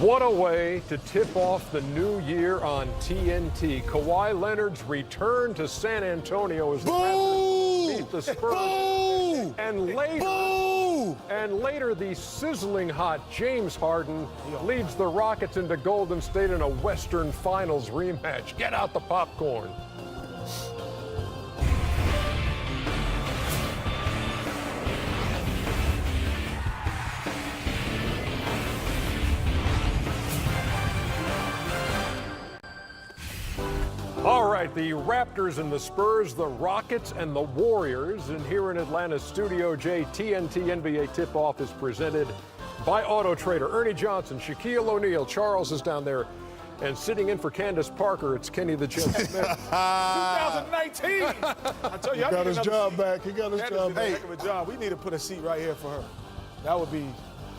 What a way to tip off the new year on TNT. Kawhi Leonard's return to San Antonio as the Raptors beat the Spurs. And later, the sizzling hot James Harden leads the Rockets into Golden State in a Western Finals rematch. Get out the popcorn. All right, the Raptors and the Spurs, the Rockets and the Warriors. And here in Atlanta, Studio J, TNT NBA Tip-Off is presented by Auto Trader. Ernie Johnson, Shaquille O'Neal, Charles is down there. And sitting in for Candace Parker, it's Kenny the Jet Smith. 2019! I tell you, he got his job back. He got his job back. Heck of a job. We need to put a seat right here for her. That would be...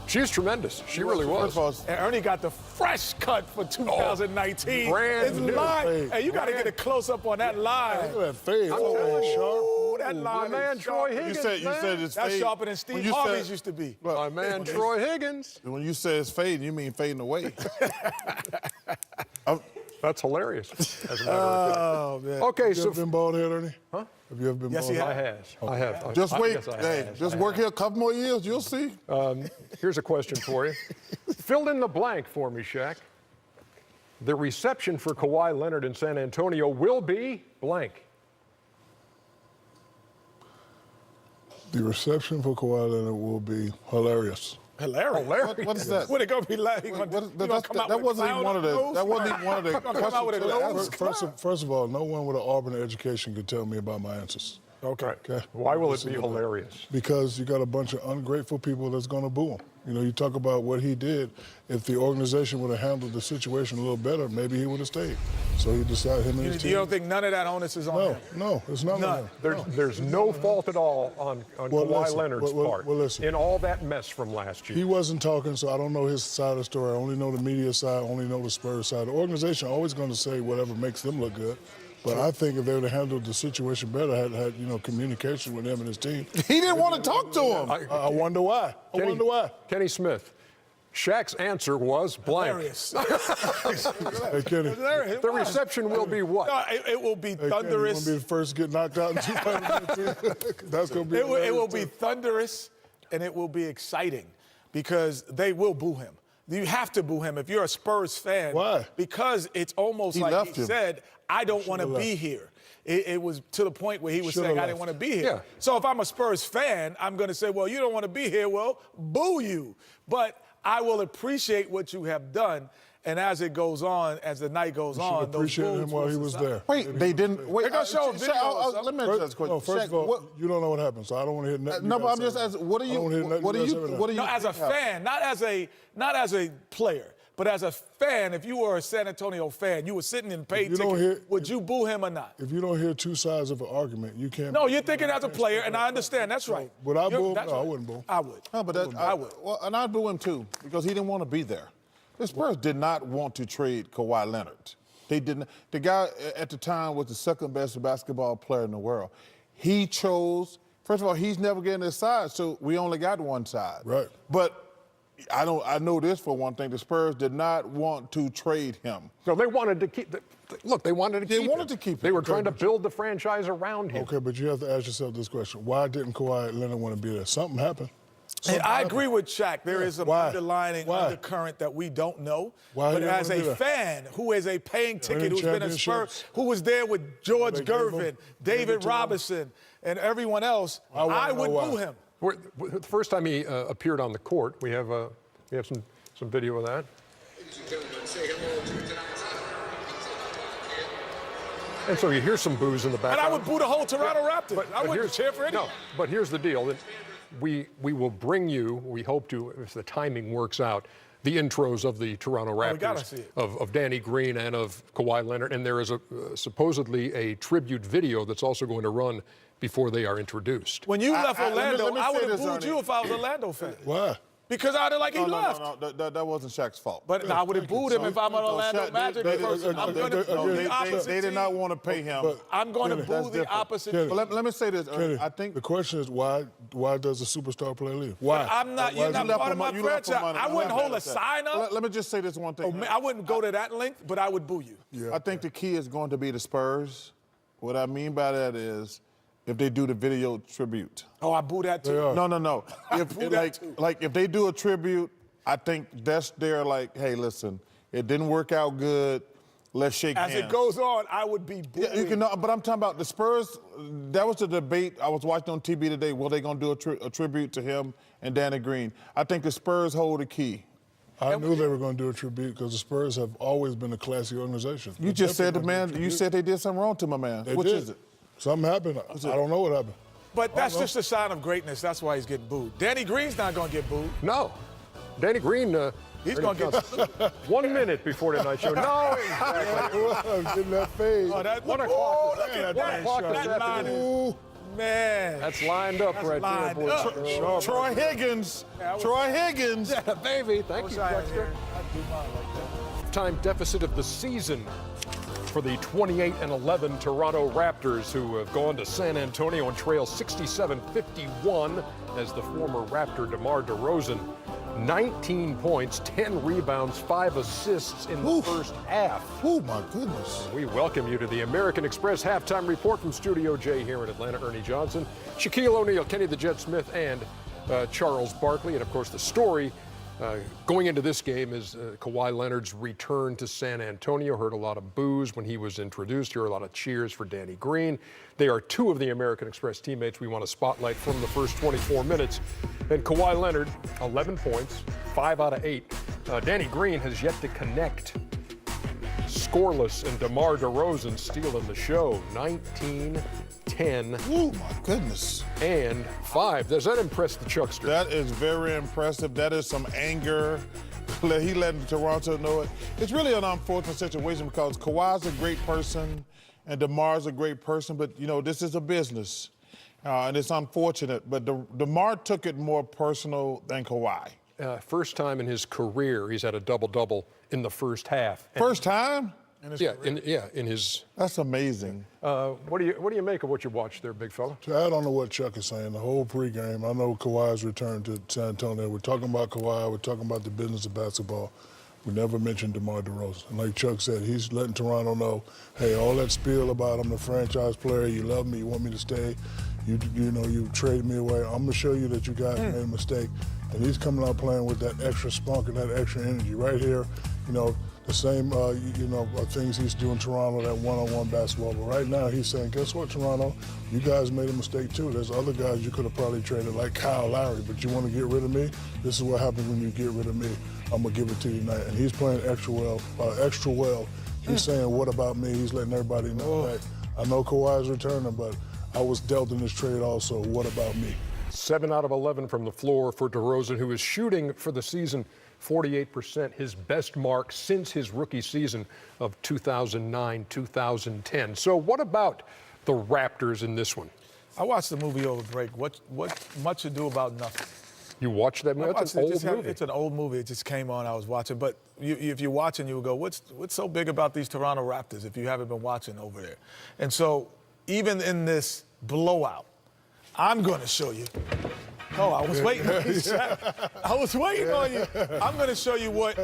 She's tremendous. She really was. And Ernie got the fresh cut for 2019. Brand new. Hey, you got to get a close-up on that line. Look at that fade. Ooh, that line. My man, Troy Higgins. You said it's fade. That's sharper than Steve Harvey's used to be. My man, Troy Higgins. When you say it's fading, you mean fading away. That's hilarious. As a matter of fact. Oh, man. Okay, Have you ever been bald head, Ernie? Huh? Have you ever been bald head? I have. Just wait. Just work here a couple more years. You'll see. Here's a question for you. Fill in the blank for me, Shaq. The reception for Kawhi Leonard in San Antonio will be blank. The reception for Kawhi Leonard will be hilarious. Hilarious. What is that? What it gonna be like? That wasn't even one of the questions. First of all, no one with an Auburn education could tell me about my answers. Okay. Why will it be hilarious? Because you got a bunch of ungrateful people that's going to boo him. You know, you talk about what he did. If the organization would have handled the situation a little better, maybe he would have stayed. So he decided him and his team. You don't think none of that onus is on him? No, it's not on him. There's no fault at all on Kawhi Leonard's part in all that mess from last year. He wasn't talking, so I don't know his side of the story. I only know the media side, I only know the Spurs side. The organization always going to say whatever makes them look good. But I think if they would have handled the situation better, had communication with him and his team. He didn't want to talk to him. I wonder why. Kenny Smith, Shaq's answer was blank. Hilarious. Hey, Kenny. The reception will be what? No, it will be thunderous. Kenny, you want to be the first to get knocked out in 2019? That's going to be it will be thunderous, and it will be exciting because they will boo him. You have to boo him if you're a Spurs fan. Why? Because it's almost like he said, I don't want to be here. It was to the point where he was saying, I didn't want to be here. Yeah. So if I'm a Spurs fan, I'm going to say, well, you don't want to be here. Well, boo you. But I will appreciate what you have done. And as it goes on, as the night goes on, those appreciate him while he was there. Wait, they didn't. Wait, they're going to show a video. Let me ask you this question. No, first of all, you don't know what happened, so I don't want to hear nothing. No, but I'm just asking, what do you? No, as a fan, not as a player. But as a fan, if you were a San Antonio fan, you were sitting in paid ticket, would you boo him or not? If you don't hear two sides of an argument, you can't. No, you're thinking as a player, and I understand. That's right. Would I boo him? No, I wouldn't boo him. I would. No, but I would. Well, and I'd boo him too because he didn't want to be there. The Spurs did not want to trade Kawhi Leonard. They didn't. The guy at the time was the second best basketball player in the world. He chose. First of all, he's never getting his side, so we only got one side. Right. But I know this for one thing. The Spurs did not want to trade him. No, they wanted to keep. They wanted to keep him. They wanted to keep him. They were trying to build the franchise around him. Okay, but you have to ask yourself this question: why didn't Kawhi Leonard want to be there? Something happened. And I agree with Shaq. There is an underlining undercurrent that we don't know. But as a fan who is a paying ticket, who's been a Spur, who was there with George Gervin, David Robinson, and everyone else, I would boo him. The first time he appeared on the court, we have some video of that. And so you hear some boos in the background. And I would boo the whole Toronto Raptors. I wouldn't cheer for anyone. No, but here's the deal. We will bring you, we hope to, if the timing works out, the intros of the Toronto Raptors, of Danny Green and of Kawhi Leonard. And there is supposedly a tribute video that's also going to run before they are introduced. When you left Orlando, I would have booed you if I was an Orlando fan. Why? Because I like he left. No, that wasn't Shaq's fault. But I would have booed him if I'm an Orlando Magic person. I'm going to boo the opposite They did not want to pay him. I'm going to boo the opposite team. But let me say this, Ernie. I think the question is why does a superstar player leave? Why? I'm not. You're not part of my franchise. I wouldn't hold a sign up. Let me just say this one thing. I wouldn't go to that length, but I would boo you. Yeah. I think the key is going to be the Spurs. What I mean by that is if they do the video tribute. Oh, I boo that too. No. If they do a tribute, I think that's their like, hey, listen, it didn't work out good. Let's shake hands. As it goes on, I would be booing. Yeah, but I'm talking about the Spurs. That was the debate I was watching on TV today. Were they going to do a tribute to him and Danny Green? I think the Spurs hold the key. I knew they were going to do a tribute because the Spurs have always been a classy organization. You just said you said they did something wrong to my man. Which is it? Something happened. I don't know what happened. But that's just a sign of greatness. That's why he's getting booed. Danny Green's not going to get booed. No. Danny Green, he's going to get 1 minute before tonight show. No, exactly. Getting that fade. Oh, that, 1 o'clock. Look at that. Man. That's lined up right there, boys. Troy Higgins. Troy Higgins. Yeah, baby. Thank you, Dexter. Time deficit of the season for the 28-11 Toronto Raptors, who have gone to San Antonio and trail 67-51 as the former Raptor DeMar DeRozan. 19 points, 10 rebounds, 5 assists in the first half. Oh, my goodness. We welcome you to the American Express halftime report from Studio J here in Atlanta. Ernie Johnson, Shaquille O'Neal, Kenny the Jet Smith, and Charles Barkley. And, of course, the story going into this game is Kawhi Leonard's return to San Antonio. Heard a lot of boos when he was introduced. Heard a lot of cheers for Danny Green. They are two of the American Express teammates we want to spotlight from the first 24 minutes. And Kawhi Leonard, 11 points, 5 out of 8. Danny Green has yet to connect. Scoreless, and DeMar DeRozan stealing the show. 19, 10. Oh, my goodness. And 5. Does that impress the Chuckster? That is very impressive. That is some anger. He let Toronto know it. It's really an unfortunate situation because Kawhi's a great person and DeMar's a great person, but, you know, this is a business. And it's unfortunate, but DeMar took it more personal than Kawhi. First time in his career he's had a double-double in the first half. First time? In his. That's amazing. What do you make of what you watched there, big fella? To add on to what Chuck is saying, the whole pregame, I know Kawhi's return to San Antonio. We're talking about Kawhi. We're talking about the business of basketball. We never mentioned DeMar DeRozan. And like Chuck said, he's letting Toronto know, hey, all that spiel about I'm the franchise player, you love me, you want me to stay, you traded me away. I'm going to show you that you guys made a mistake. And he's coming out playing with that extra spunk and that extra energy right here. You know, the same, things he's doing in Toronto, that one-on-one basketball. But right now he's saying, guess what, Toronto? You guys made a mistake too. There's other guys you could have probably traded, like Kyle Lowry, but you want to get rid of me? This is what happens when you get rid of me. I'm going to give it to you tonight. And he's playing extra well. He's saying, what about me? He's letting everybody know, hey, I know Kawhi's returning, but I was dealt in this trade also. What about me? 7 out of 11 from the floor for DeRozan, who is shooting for the season 48%, his best mark since his rookie season of 2009-2010. So what about the Raptors in this one? I watched the movie over break. What Much Ado About Nothing. You watched that movie? It's an old movie. It's an old movie. It just came on. I was watching. But if you're watching, you would go, what's so big about these Toronto Raptors if you haven't been watching over there? And so even in this blowout, I'm going to show you. Oh, I was waiting on you, Shaq. I was waiting on you. I'm going to show you what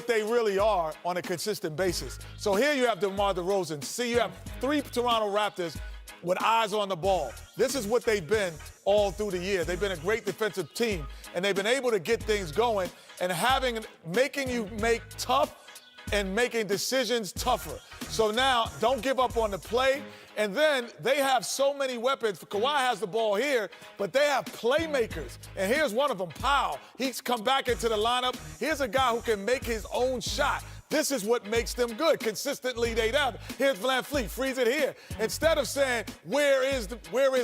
they really are on a consistent basis. So here you have DeMar DeRozan. See, you have 3 Toronto Raptors with eyes on the ball. This is what they've been all through the year. They've been a great defensive team, and they've been able to get things going and making you make tough and making decisions tougher. So now, don't give up on the play. And then they have so many weapons. Kawhi has the ball here, but they have playmakers. And here's one of them, Powell. He's come back into the lineup. Here's a guy who can make his own shot. This is what makes them good. Consistently, they have. Here's VanVleet, freeze it here. Instead of saying, where is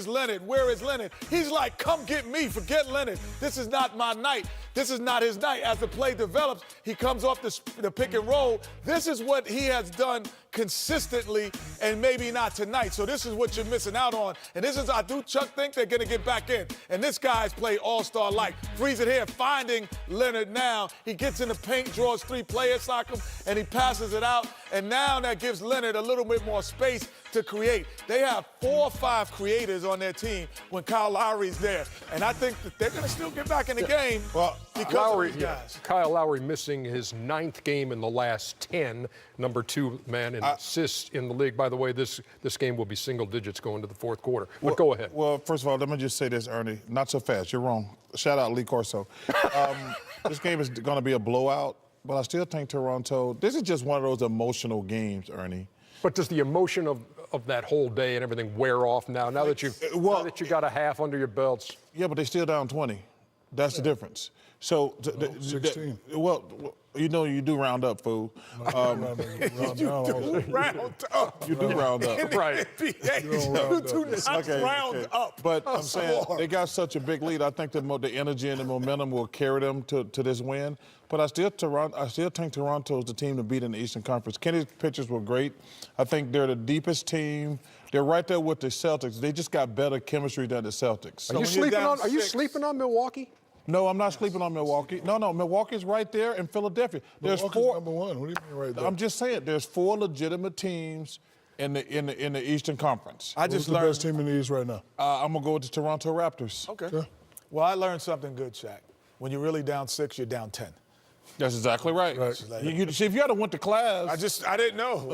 Leonard? Where is Leonard? He's like, come get me. Forget Leonard. This is not my night. this is not his night. As the play develops, he comes off the pick and roll. This is what he has done consistently, and maybe not tonight. So this is what you're missing out on. And this is, I do, Chuck, think they're going to get back in. And this guy's played all-star-like. Freeze it here, finding Leonard now. He gets in the paint, draws 3 players like him, and he passes it out. And now that gives Leonard a little bit more space to create. They have 4 or 5 creators on their team when Kyle Lowry's there. And I think that they're going to still get back in the game because of these guys. Kyle Lowry missing his 9th game in the last 10, number 2 man in assists in the league. By the way, this game will be single digits going to the 4th quarter. But go ahead. Well, first of all, let me just say this, Ernie. Not so fast. You're wrong. Shout out Lee Corso. This game is going to be a blowout, but I still think Toronto, this is just one of those emotional games, Ernie. But does the emotion of that whole day and everything wear off now that you got a half under your belts? Yeah, but they're still down 20. That's the difference. So, 16. Well, you know you do round up, fool. You do round up. You do round up. Right. You do not round up. But I'm saying they got such a big lead. I think the energy and the momentum will carry them to this win. But I still think Toronto is the team to beat in the Eastern Conference. Kenny's pitchers were great. I think they're the deepest team. They're right there with the Celtics. They just got better chemistry than the Celtics. Are you sleeping on Milwaukee? No, I'm not sleeping on Milwaukee. No, Milwaukee's right there in Philadelphia. There's Milwaukee's 4. number 1. What do you mean right there? I'm just saying, there's 4 legitimate teams in the Eastern Conference. I just Who's the best team in the East right now? I'm gonna go with the Toronto Raptors. Okay. Yeah. Well, I learned something good, Shaq. When you're really down 6, you're down 10. That's exactly right. You see, if you had went to class, I didn't know.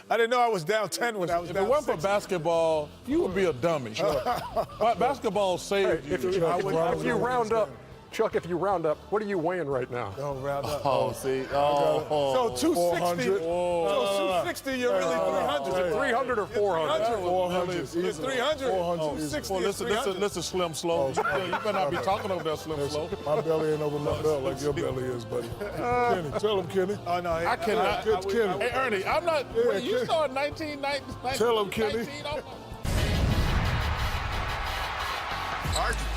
I didn't know I was down 10 when I was if down it weren't 6. for basketball, you would be a dummy. But basketball saved you. If you round up, Chuck, if you round up, what are you weighing right now? Don't round up. See. So 260. 400. So 260, you're really 300. Is it 300 or 400? 400. It's 300. 400. Well, listen, Slim Slow. You better not be talking over there, Slim Slow. My belly ain't over my belt like your belly is, buddy. Kenny, tell him, Kenny. Oh, no. I cannot. It's Kenny. Hey, Ernie, I'm not. Yeah, You Kenny. started 1990. Tell him, Kenny. Harden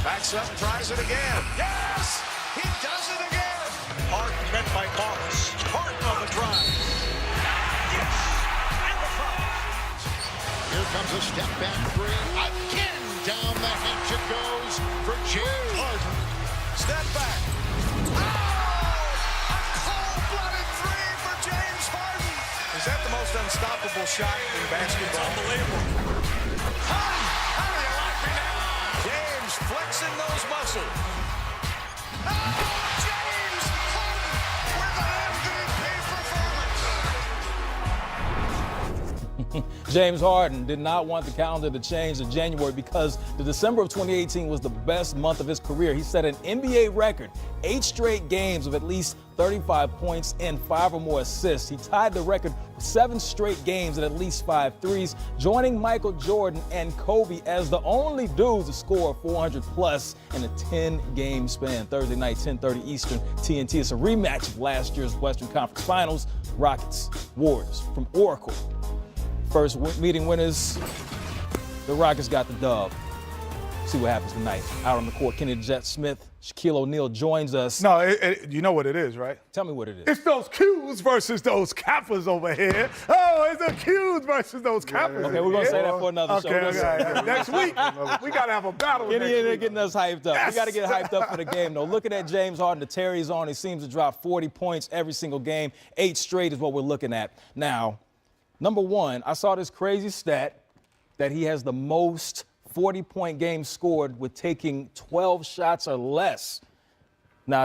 backs up, tries it again. Yes! He does it again! Harden met by Morris. Harden on the drive. Yes! And the foul. Here comes a step back 3. Again down the hatch it goes for James Harden. Step back. Oh! A cold-blooded 3 for James Harden. Is that the most unstoppable shot in basketball? It's unbelievable. Harden! How do you like me now? James flexing those muscles. Oh, James Harden with an MVP performance. James Harden did not want the calendar to change to January because the December of 2018 was the best month of his career. He set an NBA record, 8 straight games of at least 35 points and 5 or more assists. He tied the record with 7 straight games and at least 5 threes, joining Michael Jordan and Kobe as the only dudes to score 400 plus in a 10-game span. Thursday night, 10:30 Eastern, TNT. It's a rematch of last year's Western Conference Finals. Rockets, Warriors from Oracle. First meeting winners, the Rockets got the dub. See what happens tonight. Out on the court, Kenny Jet Smith, Shaquille O'Neal joins us. No, you know what it is, right? Tell me what it is. It's those Qs versus those Kappas over here. Oh, it's the Qs versus those Kappas. Okay, we're going to say that for another show. Okay. Next week, we got to have a battle. Kenny next in there week. getting us hyped up. Yes. We got to get hyped up for the game, though. Looking at James Harden, the Terry's on. He seems to drop 40 points every single game. 8 straight is what we're looking at. Now, number one, I saw this crazy stat that he has the most 40-point games scored with taking 12 shots or less. Now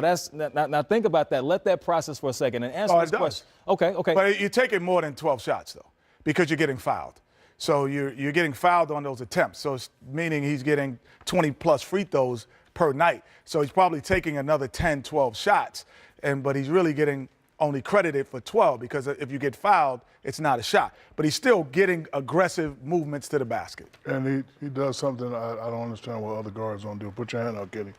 think about that. Let that process for a second and answer this question. Okay. But you're taking more than 12 shots, though, because you're getting fouled. So you're getting fouled on those attempts. So it's meaning he's getting 20-plus free throws per night. So he's probably taking another 10, 12 shots, but he's really getting only credited for 12 because if you get fouled, it's not a shot. But he's still getting aggressive movements to the basket. And he does something I don't understand what other guards don't do. Put your hand out, Kenny.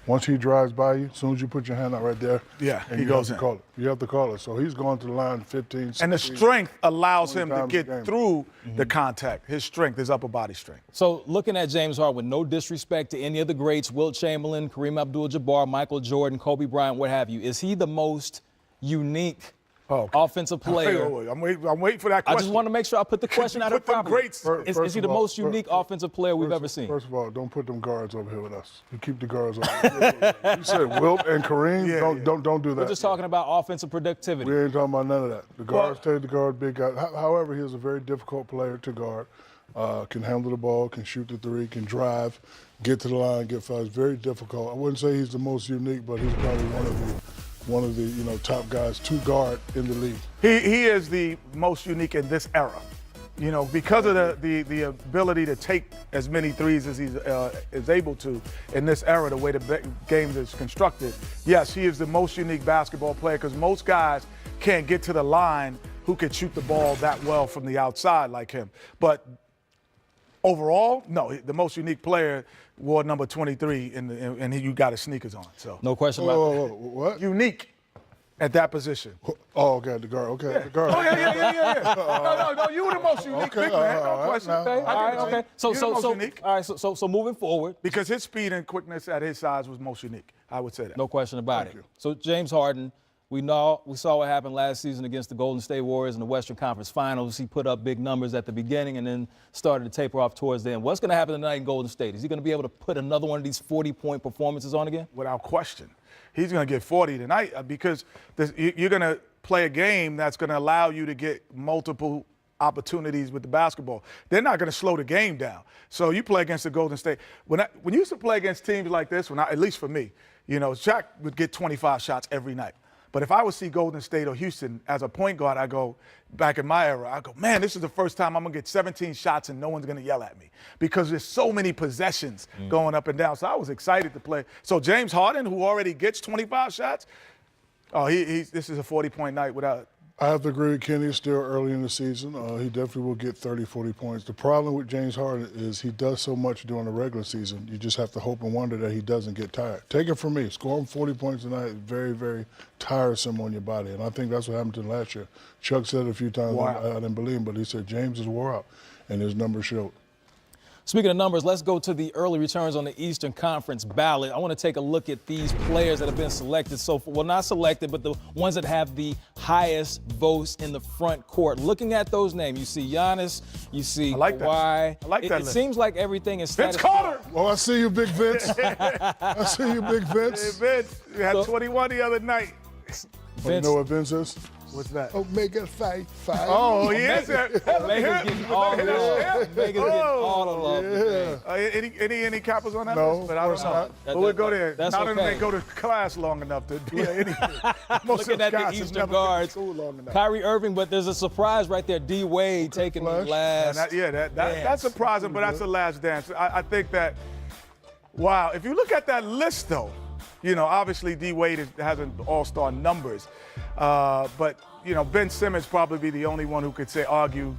Once he drives by you, as soon as you put your hand out right there, Yeah, and he you goes have in. to call it. You have to call it. So he's going to the line 15, 16. And the strength allows him to 20 get times a game. through the contact. His strength, his upper body strength. So looking at James Harden, with no disrespect to any of the greats, Wilt Chamberlain, Kareem Abdul-Jabbar, Michael Jordan, Kobe Bryant, what have you, is he the most unique offensive player? Wait. I'm waiting for that question. I just want to make sure I put the question out of Put them properly. greats. Is he the most unique offensive player we've ever seen? First of all, don't put them guards over here with us. You keep the guards over here. You said Wilt and Kareem? Don't do that. We're just talking about offensive productivity. We ain't talking about none of that. The guards take the guard, big guy. However, he is a very difficult player to guard. Can handle the ball, can shoot the three, can drive, get to the line, get fouls. Very difficult. I wouldn't say he's the most unique, but he's probably one of the top guys to guard in the league. He is the most unique in this era. Because of the ability to take as many threes as he is able to in this era, the way the game is constructed. Yes, he is the most unique basketball player because most guys can't get to the line who can shoot the ball that well from the outside like him. But overall, no, the most unique player wore number 23, and you got his sneakers on. So No question about that. What? unique at that position. Oh, okay, the guard. Okay, the guard. Oh, yeah. No, you were the most unique, big man. No question. Okay, all right, okay. You're the most unique. All right, so moving forward. Because his speed and quickness at his size was most unique. I would say that. No question about it. So James Harden, we saw what happened last season against the Golden State Warriors in the Western Conference Finals. He put up big numbers at the beginning and then started to taper off towards the end. What's going to happen tonight in Golden State? Is he going to be able to put another one of these 40-point performances on again? Without question. He's going to get 40 tonight because you're going to play a game that's going to allow you to get multiple opportunities with the basketball. They're not going to slow the game down. So you play against the Golden State. When you used to play against teams like this, at least for me, Shaq would get 25 shots every night. But if I would see Golden State or Houston as a point guard, I go, back in my era, I go, man, this is the first time I'm going to get 17 shots and no one's going to yell at me because there's so many possessions going up and down. So I was excited to play. So James Harden, who already gets 25 shots, this is a 40-point night without. I have to agree with Kenny. It's still early in the season. He definitely will get 30, 40 points. The problem with James Harden is he does so much during the regular season. You just have to hope and wonder that he doesn't get tired. Take it from me. Scoring 40 points tonight is very, very tiresome on your body. And I think that's what happened to him last year. Chuck said it a few times. I didn't believe him, but he said James is wore out, and his numbers showed. Speaking of numbers, let's go to the early returns on the Eastern Conference ballot. I want to take a look at these players that have been selected so far. Well, not selected, but the ones that have the highest votes in the front court. Looking at those names, you see Giannis, you see Kawhi. I like that It list. seems like everything is Vince status Carter. Oh, I see you, Big Vince. I see you, Big Vince. Hey, Vince, you had 21 the other night. Oh, you know what Vince is? What's that? Omega Phi. Oh, he is. Omega's getting all the love. Omega's getting all the love. Yeah. Any cappers on that No, list? But I don't know. But we'll go there. That's Not okay. they go to class long enough to do anything. Most Looking of at those the guys have Eastern never been to guards, school long enough. Kyrie Irving, but there's a surprise right there. D. Wade taking the last. That's surprising, but that's the last dance. I think that, wow, if you look at that list, though, obviously D. Wade has an all-star numbers. But, Ben Simmons probably be the only one who could argue,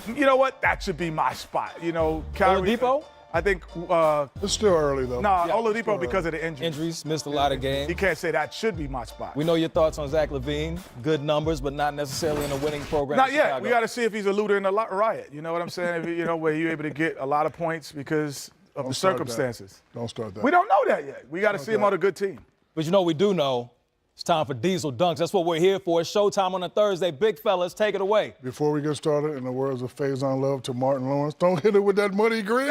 you know what, that should be my spot. Kyrie. Oladipo? I think. It's still early, though. No, Oladipo because of the Injuries, missed a lot of games. He can't say that should be my spot. We know your thoughts on Zach LaVine. Good numbers, but not necessarily in a winning program. Not in yet. Chicago. We got to see if he's a looter in a riot. You know what I'm saying? Where you're able to get a lot of points because of the circumstances. Don't start that. We don't know that yet. We got to see him on a good team. But we do know it's time for Diesel Dunks. That's what we're here for. It's showtime on a Thursday. Big fellas, take it away. Before we get started, in the words of Faison Love to Martin Lawrence, don't hit it with that muddy green.